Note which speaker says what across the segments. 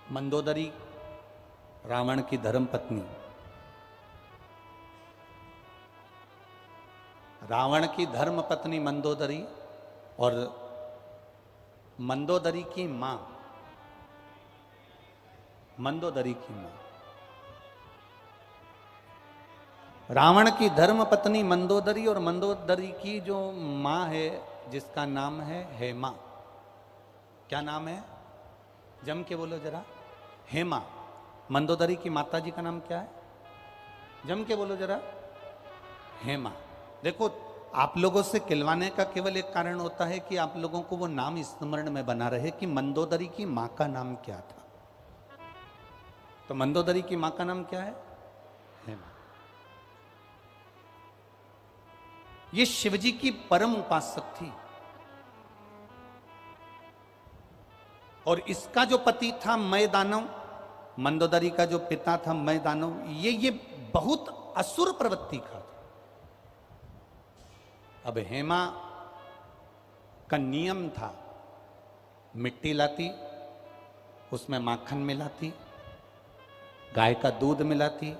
Speaker 1: मंदोदरी रावण की धर्मपत्नी, रावण की धर्मपत्नी मंदोदरी और मंदोदरी की मां, मंदोदरी की मां, रावण की धर्मपत्नी मंदोदरी और मंदोदरी की जो मां है जिसका नाम है हेमा। क्या नाम है? जम के बोलो जरा। हेमा। मंदोदरी की माता जी का नाम क्या है? जम के बोलो जरा। हेमा। देखो, आप लोगों से खिलवाने का केवल एक कारण होता है कि आप लोगों को वो नाम स्मरण में बना रहे कि मंदोदरी की मां का नाम क्या था। तो मंदोदरी की मां का नाम क्या है? हेमा। ये शिवजी की परम उपासक थी और इसका जो पति था मय दानव, मंदोदरी का जो पिता था मय दानव, ये बहुत असुर प्रवृत्ति का था। अब हेमा का नियम था, मिट्टी लाती, उसमें माखन मिलाती, गाय का दूध मिलाती,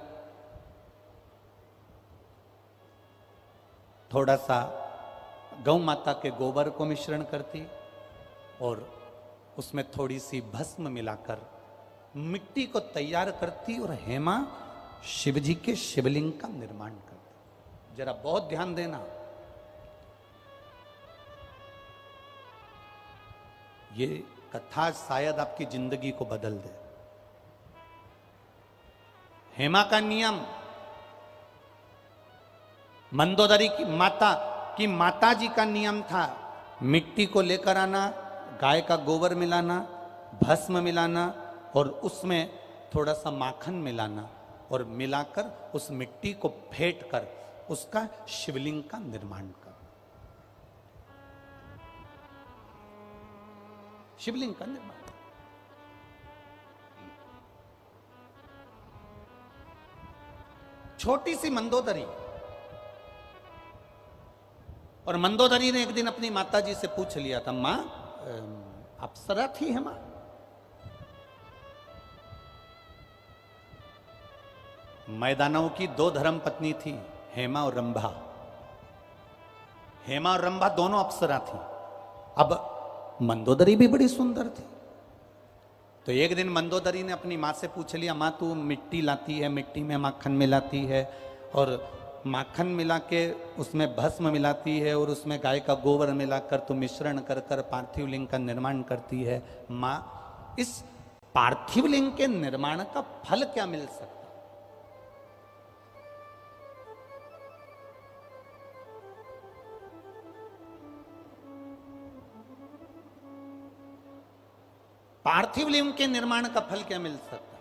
Speaker 1: थोड़ा सा गौ माता के गोबर को मिश्रण करती और उसमें थोड़ी सी भस्म मिलाकर मिट्टी को तैयार करती और हेमा शिवजी के शिवलिंग का निर्माण करती। जरा बहुत ध्यान देना, ये कथा शायद आपकी जिंदगी को बदल दे। हेमा का नियम, मंदोदरी की माता जी का नियम था, मिट्टी को लेकर आना, गाय का गोबर मिलाना, भस्म मिलाना और उसमें थोड़ा सा माखन मिलाना और मिलाकर उस मिट्टी को फेंट कर उसका शिवलिंग का निर्माण कर, शिवलिंग का निर्माण। छोटी सी मंदोदरी, और मंदोदरी ने एक दिन अपनी माता जी से पूछ लिया था, मां अप्सरा थी हेमा? मैदानों की दो धर्म पत्नी थी, हेमा और रंभा। हेमा और रंभा दोनों अप्सरा थी। अब मंदोदरी भी बड़ी सुंदर थी। तो एक दिन मंदोदरी ने अपनी मां से पूछ लिया, मां तू मिट्टी लाती है, मिट्टी में माखन मिलाती है और माखन मिला के उसमें भस्म मिलाती है और उसमें गाय का गोबर मिलाकर तू मिश्रण कर कर पार्थिव लिंग का निर्माण करती है। मां, इस पार्थिव लिंग के निर्माण का फल क्या मिल सकता? पार्थिव लिंग के निर्माण का फल क्या मिल सकता?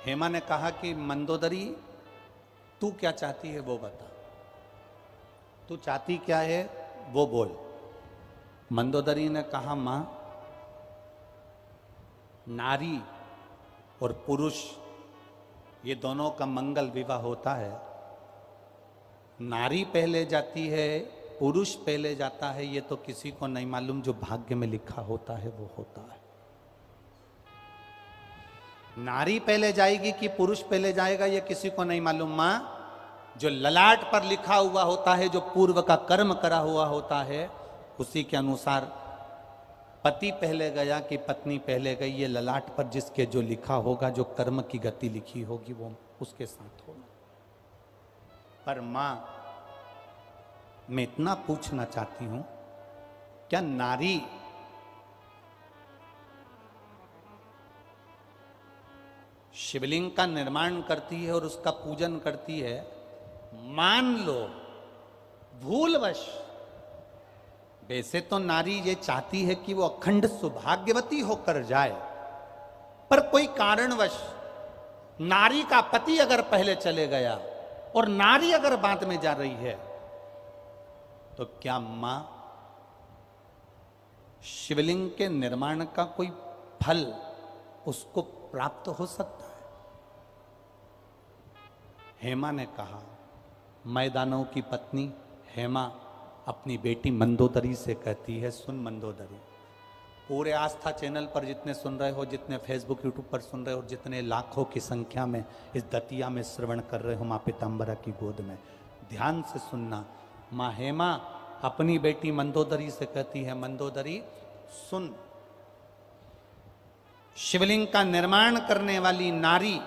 Speaker 1: हेमा ने कहा कि मंदोदरी तू क्या चाहती है वो बता, तू चाहती क्या है वो बोल। मंदोदरी ने कहा, मां, नारी और पुरुष ये दोनों का मंगल विवाह होता है। नारी पहले जाती है, पुरुष पहले जाता है, ये तो किसी को नहीं मालूम, जो भाग्य में लिखा होता है वो होता है। नारी पहले जाएगी कि पुरुष पहले जाएगा ये किसी को नहीं मालूम। मां, जो ललाट पर लिखा हुआ होता है, जो पूर्व का कर्म करा हुआ होता है, उसी के अनुसार पति पहले गया कि पत्नी पहले गई, ये ललाट पर जिसके जो लिखा होगा, जो कर्म की गति लिखी होगी वो उसके साथ होगा। पर मां, मैं इतना पूछना चाहती हूं, क्या नारी शिवलिंग का निर्माण करती है और उसका पूजन करती है, मान लो भूलवश, वैसे तो नारी ये चाहती है कि वो अखंड सौभाग्यवती होकर जाए, पर कोई कारणवश नारी का पति अगर पहले चले गया और नारी अगर बाद में जा रही है, तो क्या मां शिवलिंग के निर्माण का कोई फल उसको प्राप्त हो सकता है? हेमा ने कहा, मैदानों की पत्नी हेमा अपनी बेटी मंदोदरी से कहती है, सुन मंदोदरी, पूरे आस्था चैनल पर जितने सुन रहे हो, जितने फेसबुक यूट्यूब पर सुन रहे हो, जितने लाखों की संख्या में इस दतिया में श्रवण कर रहे हो माँ पीताम्बरा की गोद में, ध्यान से सुनना। माँ हेमा अपनी बेटी मंदोदरी से कहती है, मंदोदरी सुन, शिवलिंग का निर्माण करने वाली नारी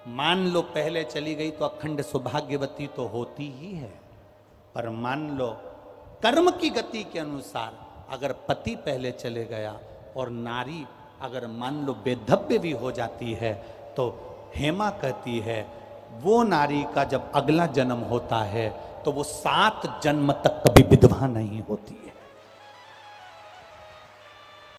Speaker 1: मान लो पहले चली गई तो अखंड सौभाग्यवती तो होती ही है, पर मान लो कर्म की गति के अनुसार अगर पति पहले चले गया और नारी अगर मान लो बेधव्य भी हो जाती है, तो हेमा कहती है वो नारी का जब अगला जन्म होता है तो वो 7 जन्म तक कभी विधवा नहीं होती है।